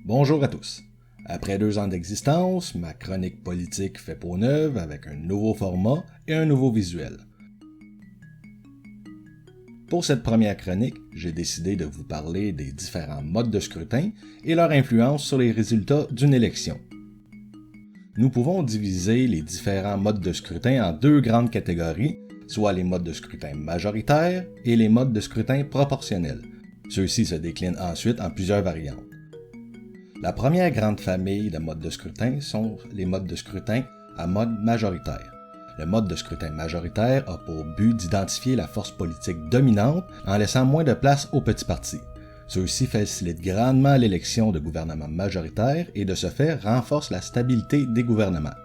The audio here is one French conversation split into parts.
Bonjour à tous. Après 2 ans d'existence, ma chronique politique fait peau neuve avec un nouveau format et un nouveau visuel. Pour cette première chronique, j'ai décidé de vous parler des différents modes de scrutin et leur influence sur les résultats d'une élection. Nous pouvons diviser les différents modes de scrutin en 2 grandes catégories, soit les modes de scrutin majoritaires et les modes de scrutin proportionnels. Ceux-ci se déclinent ensuite en plusieurs variantes. La première grande famille de modes de scrutin sont les modes de scrutin à mode majoritaire. Le mode de scrutin majoritaire a pour but d'identifier la force politique dominante en laissant moins de place aux petits partis. Ceux-ci facilitent grandement l'élection de gouvernements majoritaires et de ce fait renforcent la stabilité des gouvernements.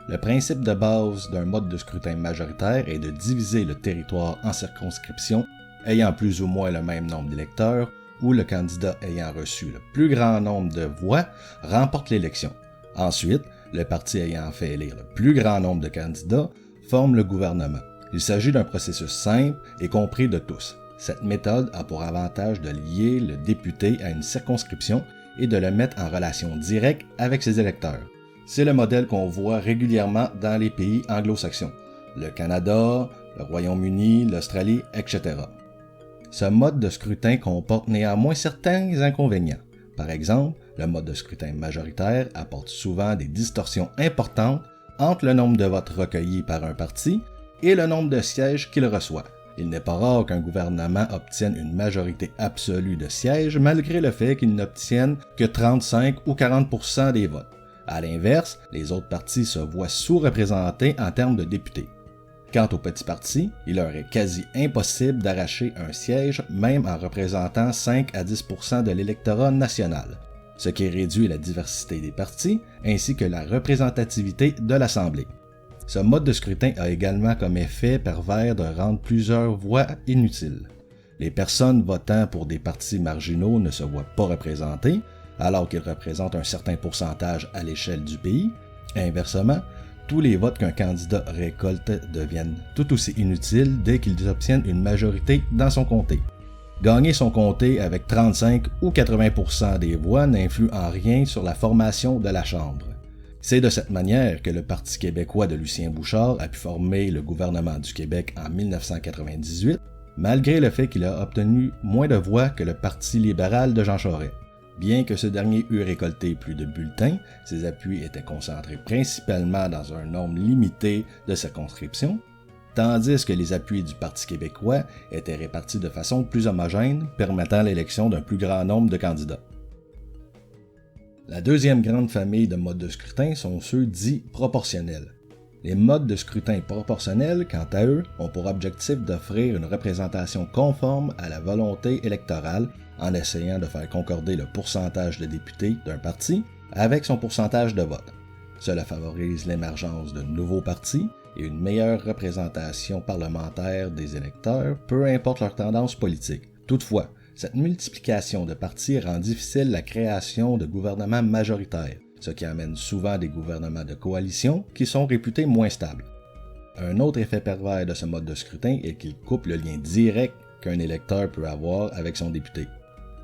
Le principe de base d'un mode de scrutin majoritaire est de diviser le territoire en circonscriptions ayant plus ou moins le même nombre d'électeurs où le candidat ayant reçu le plus grand nombre de voix remporte l'élection. Ensuite, le parti ayant fait élire le plus grand nombre de candidats forme le gouvernement. Il s'agit d'un processus simple et compris de tous. Cette méthode a pour avantage de lier le député à une circonscription et de le mettre en relation directe avec ses électeurs. C'est le modèle qu'on voit régulièrement dans les pays anglo-saxons, le Canada, le Royaume-Uni, l'Australie, etc. Ce mode de scrutin comporte néanmoins certains inconvénients. Par exemple, le mode de scrutin majoritaire apporte souvent des distorsions importantes entre le nombre de votes recueillis par un parti et le nombre de sièges qu'il reçoit. Il n'est pas rare qu'un gouvernement obtienne une majorité absolue de sièges malgré le fait qu'il n'obtienne que 35 ou 40% des votes. À l'inverse, les autres partis se voient sous-représentés en termes de députés. Quant aux petits partis, il leur est quasi impossible d'arracher un siège même en représentant 5 à 10% de l'électorat national, ce qui réduit la diversité des partis ainsi que la représentativité de l'Assemblée. Ce mode de scrutin a également comme effet pervers de rendre plusieurs voix inutiles. Les personnes votant pour des partis marginaux ne se voient pas représentées, alors qu'ils représentent un certain pourcentage à l'échelle du pays. Inversement, tous les votes qu'un candidat récolte deviennent tout aussi inutiles dès qu'ils obtiennent une majorité dans son comté. Gagner son comté avec 35 ou 80% des voix n'influe en rien sur la formation de la Chambre. C'est de cette manière que le Parti québécois de Lucien Bouchard a pu former le gouvernement du Québec en 1998, malgré le fait qu'il a obtenu moins de voix que le Parti libéral de Jean Charest. Bien que ce dernier eût récolté plus de bulletins, ses appuis étaient concentrés principalement dans un nombre limité de circonscriptions, tandis que les appuis du Parti québécois étaient répartis de façon plus homogène, permettant l'élection d'un plus grand nombre de candidats. La deuxième grande famille de modes de scrutin sont ceux dits proportionnels. Les modes de scrutin proportionnels, quant à eux, ont pour objectif d'offrir une représentation conforme à la volonté électorale en essayant de faire concorder le pourcentage de députés d'un parti avec son pourcentage de vote. Cela favorise l'émergence de nouveaux partis et une meilleure représentation parlementaire des électeurs, peu importe leur tendance politique. Toutefois, cette multiplication de partis rend difficile la création de gouvernements majoritaires, ce qui amène souvent des gouvernements de coalition qui sont réputés moins stables. Un autre effet pervers de ce mode de scrutin est qu'il coupe le lien direct qu'un électeur peut avoir avec son député.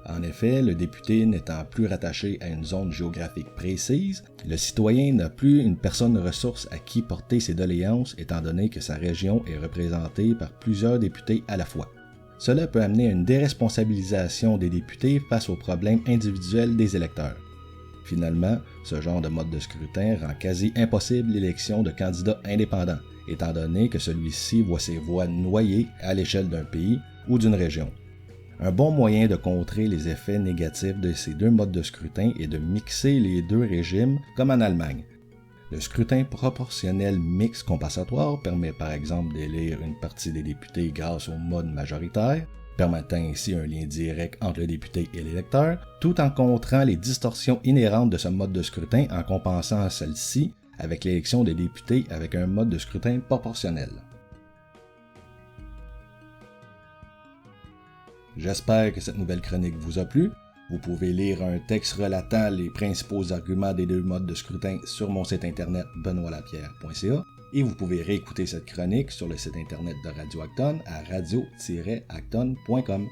En effet, le député n'étant plus rattaché à une zone géographique précise, le citoyen n'a plus une personne ressource à qui porter ses doléances étant donné que sa région est représentée par plusieurs députés à la fois. Cela peut amener à une déresponsabilisation des députés face aux problèmes individuels des électeurs. Finalement, ce genre de mode de scrutin rend quasi impossible l'élection de candidats indépendants, étant donné que celui-ci voit ses voix noyées à l'échelle d'un pays ou d'une région. Un bon moyen de contrer les effets négatifs de ces 2 modes de scrutin est de mixer les 2 régimes comme en Allemagne. Le scrutin proportionnel mixte compensatoire permet par exemple d'élire une partie des députés grâce au mode majoritaire, permettant ainsi un lien direct entre le député et l'électeur, tout en contrant les distorsions inhérentes de ce mode de scrutin en compensant celle-ci avec l'élection des députés avec un mode de scrutin proportionnel. J'espère que cette nouvelle chronique vous a plu. Vous pouvez lire un texte relatant les principaux arguments des 2 modes de scrutin sur mon site internet benoitlapierre.ca et vous pouvez réécouter cette chronique sur le site internet de Radio Acton à radio-acton.com.